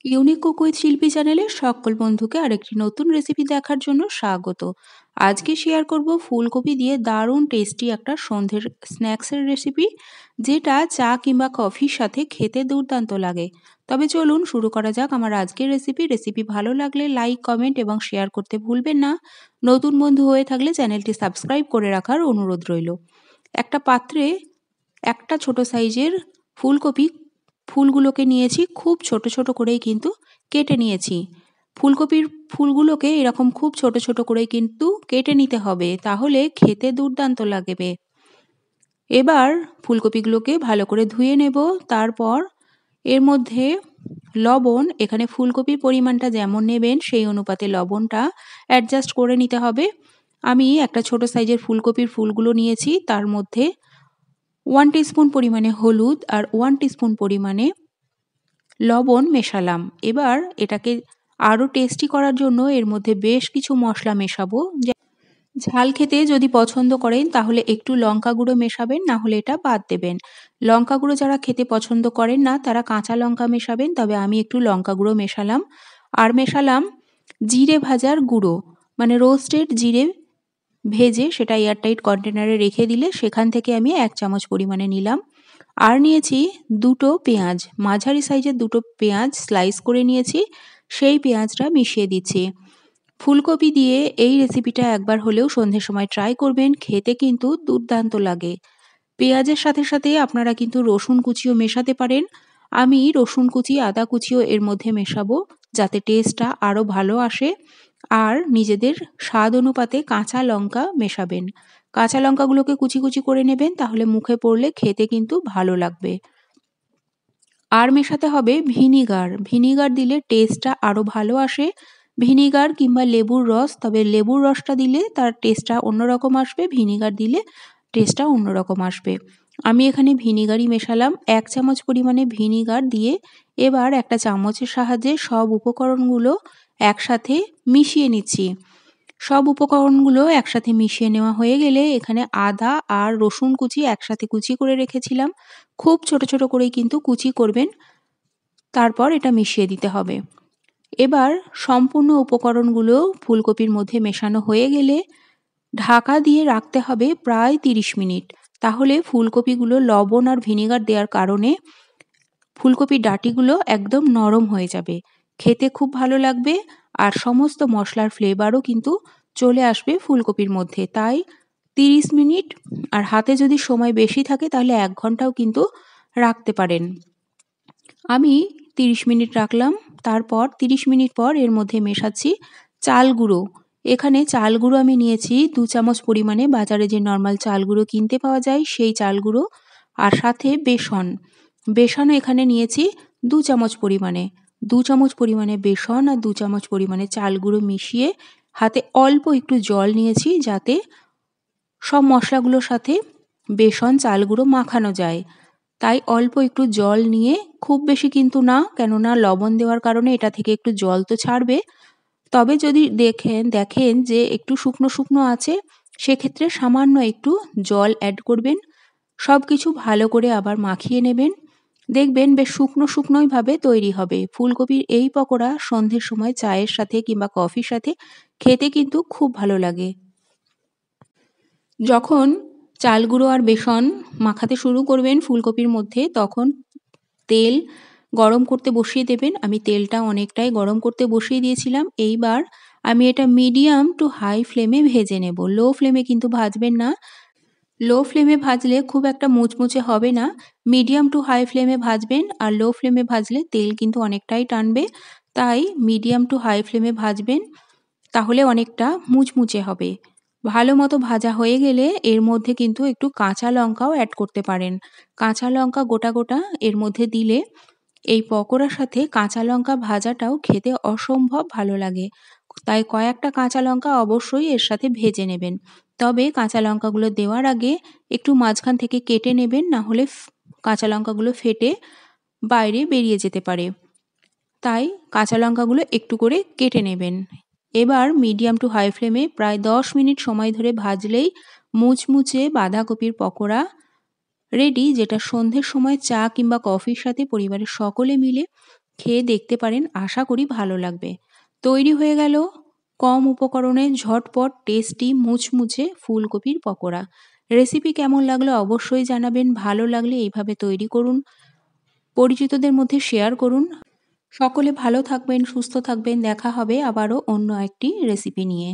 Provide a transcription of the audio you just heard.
Unique cook with শিল্পী চ্যানেলে সকল বন্ধুকে আরেকটি নতুন রেসিপি দেখার জন্য স্বাগত। আজকে শেয়ার করব ফুলকপি দিয়ে দারুণ টেস্টি একটা সন্ধ্যের স্ন্যাক্সের রেসিপি, যেটা চা কিংবা কফির সাথে খেতে দুর্দান্ত লাগে। তবে চলুন শুরু করা যাক আমার আজকের রেসিপি ভালো লাগলে লাইক, কমেন্ট এবং শেয়ার করতে ভুলবেন না। নতুন বন্ধু হয়ে থাকলে চ্যানেলটি সাবস্ক্রাইব করে রাখার অনুরোধ রইল। একটা পাত্রে একটা ছোট সাইজের ফুলকপি ফুলগুলোকে নিয়েছি, খুব ছোট ছোট করেই কিন্তু কেটে নিয়েছি। ফুলকপির ফুলগুলোকে এরকম খুব ছোট ছোট করেই কিন্তু কেটে নিতে হবে, তাহলে খেতে দুর্দান্ত লাগবে। এবার ফুলকপিগুলোকে ভালো করে ধুয়ে নেব। তারপর এর মধ্যে লবণ, এখানে ফুলকপির পরিমাণটা যেমন নেবেন সেই অনুপাতে লবণটা অ্যাডজাস্ট করে নিতে হবে। আমি একটা ছোট সাইজের ফুলকপির ফুলগুলো নিয়েছি, তার মধ্যে 1 টিস্পুন পরিমাণে হলুদ আর 1 টিস্পুন পরিমাণে লবণ মেশালাম। এবার এটাকে আরও টেস্টি করার জন্য এর মধ্যে বেশ কিছু মশলা মেশাবো। ঝাল খেতে যদি পছন্দ করেন তাহলে একটু লঙ্কা গুঁড়ো মেশাবেন, না হলে এটা বাদ দেবেন। লঙ্কা গুঁড়ো যারা খেতে পছন্দ করেন না তারা কাঁচা লঙ্কা মেশাবেন, তবে আমি একটু লঙ্কা গুঁড়ো মেশালাম। আর মেশালাম জিরে ভাজার গুঁড়ো, মানে রোস্টেড জিরে ভেজে সেটা এয়ারটাইট কন্টেনারে রেখে দিলে সেখান থেকে আমি 1 চামচ পরিমাণে নিলাম। আর নিয়েছি দুটো পেঁয়াজ, মাঝারি সাইজের দুটো পেঁয়াজ স্লাইস করে নিয়েছি, সেই পেঁয়াজটা মিশিয়ে দিচ্ছি। ফুলকপি দিয়ে এই রেসিপিটা একবার হলেও সন্ধ্যের সময় ট্রাই করবেন, খেতে কিন্তু দুর্দান্ত লাগে। পেঁয়াজের সাথে সাথে আপনারা কিন্তু রসুন কুচিও মেশাতে পারেন। আমি রসুন কুচি, আদা কুচিও এর মধ্যে মেশাবো, যাতে টেস্টটা আরও ভালো আসে। আর নিজেদের স্বাদ অনুপাতে কাঁচা লঙ্কা মেশাবেন। কাঁচা লঙ্কাগুলোকে কুচি কুচি করে নেবেন, তাহলে মুখে পড়লে খেতে কিন্তু ভালো লাগবে। আর মেশাতে হবে ভিনিগার। ভিনিগার দিলে টেস্টটা আরও ভালো আসে। ভিনিগার কিংবা লেবুর রস, তবে লেবুর রসটা দিলে তার টেস্টটা অন্যরকম আসবে, ভিনিগার দিলে টেস্টটা অন্যরকম আসবে। আমি এখানে ভিনিগারই মেশালাম। 1 চামচ পরিমাণে ভিনিগার দিয়ে এবার একটা চামচের সাহায্যে সব উপকরণগুলো একসাথে মিশিয়ে নিচ্ছি। সব উপকরণগুলো একসাথে মিশিয়ে নেওয়া হয়ে গেলে এখানে আদা আর রসুন কুচি একসাথে কুচি করে রেখেছিলাম, খুব ছোট ছোট করেই কিন্তু কুচি করবেন। তারপর এটা মিশিয়ে দিতে হবে। এবার সম্পূর্ণ উপকরণগুলো ফুলকপির মধ্যে মেশানো হয়ে গেলে ঢাকা দিয়ে রাখতে হবে প্রায় 30 মিনিট। তাহলে ফুলকপিগুলো লবণ আর ভিনেগার দেওয়ার কারণে ফুলকপির ডাঁটিগুলো একদম নরম হয়ে যাবে, খেতে খুব ভালো লাগবে। আর সমস্ত মশলার ফ্লেভারও কিন্তু চলে আসবে ফুলকপির মধ্যে। তাই 30 মিনিট, আর হাতে যদি সময় বেশি থাকে তাহলে 1 ঘন্টাও কিন্তু রাখতে পারেন। আমি 30 মিনিট রাখলাম। তারপর 30 মিনিট পর এর মধ্যে মেশাচ্ছি চাল গুঁড়ো। এখানে চাল গুঁড়ো আমি নিয়েছি 2 চামচ পরিমাণে, বাজারে যে নর্মাল চাল গুঁড়ো কিনতে পাওয়া যায় সেই চাল গুঁড়ো। আর সাথে বেসন, বেসনও এখানে নিয়েছি 2 চামচ পরিমাণে। 2 চামচ পরিমাণে বেসন আর 2 চামচ পরিমাণে চাল গুঁড়ো মিশিয়ে হাতে অল্প একটু জল নিয়েছি, যাতে সব মশলাগুলোর সাথে বেসন চাল গুঁড়ো মাখানো যায়। তাই অল্প একটু জল নিয়ে, খুব বেশি কিন্তু না, কেননা লবণ দেওয়ার কারণে এটা থেকে একটু জল তো ছাড়বে। তবে যদি দেখেন যে একটু শুকনো শুকনো আছে, সেক্ষেত্রে সামান্য একটু জল অ্যাড করবেন। সব কিছু ভালো করে আবার মাখিয়ে নেবেন। দেখবেন বেশ শুকনো শুকনোইভাবে তৈরি হবে। ফুলকপির এই পকোড়া সন্ধ্যের সময় চায়ের সাথে কিংবা কফির সাথে খেতে কিন্তু খুব ভালো লাগে। যখন চাল গুঁড়ো আর বেসন মাখাতে শুরু করবেন ফুলকপির মধ্যে, তখন তেল গরম করতে বসিয়ে দেবেন। আমি তেলটা অনেকটাই গরম করতে বসিয়ে দিয়েছিলাম। এইবার আমি এটা মিডিয়াম টু হাই ফ্লেমে ভেজে নেব। লো ফ্লেমে কিন্তু ভাজবেন না। লো ফ্লেমে ভাজলে খুব একটা মুচমুচে হবে না। মিডিয়াম টু হাই ফ্লেমে ভাজবেন, আর লো ফ্লেমে ভাজলে তেল কিন্তু অনেকটাই টানবে। তাই মিডিয়াম টু হাই ফ্লেমে ভাজবেন, তাহলে অনেকটা মুচমুচে হবে। ভালো মতো ভাজা হয়ে গেলে এর মধ্যে কিন্তু একটু কাঁচা লঙ্কাও অ্যাড করতে পারেন। কাঁচা লঙ্কা গোটা গোটা এর মধ্যে দিলে এই পকোড়ার সাথে কাঁচা লঙ্কা ভাজাটাও খেতে অসম্ভব ভালো লাগে। তাই কয়েকটা কাঁচা লঙ্কা অবশ্যই এর সাথে ভেজে নেবেন। তবে কাঁচা লঙ্কাগুলো দেওয়ার আগে একটু মাঝখান থেকে কেটে নেবেন, না হলে কাঁচা লঙ্কাগুলো ফেটে বাইরে বেরিয়ে যেতে পারে। তাই কাঁচা লঙ্কাগুলো একটু করে কেটে নেবেন। এবার মিডিয়াম টু হাই ফ্লেমে প্রায় 10 মিনিট সময় ধরে ভাজলেই মুচমুচে বাঁধাকপির পকোড়া রেডি, যেটা সন্ধ্যের সময় চা কিংবা কফির সাথে পরিবারের সকলে মিলে খেয়ে দেখতে পারেন, আশা করি ভালো লাগবে। তৈরি হয়ে গেল কম উপকরণে ঝটপট টেস্টি মুচমুচে ফুলকপির পকোড়া। রেসিপি কেমন লাগলো অবশ্যই জানাবেন। ভালো লাগলে এইভাবে তৈরি করুন, পরিচিতদের মধ্যে শেয়ার করুন। সকলে ভালো থাকবেন, সুস্থ থাকবেন। দেখা হবে আবারও অন্য একটি রেসিপি নিয়ে।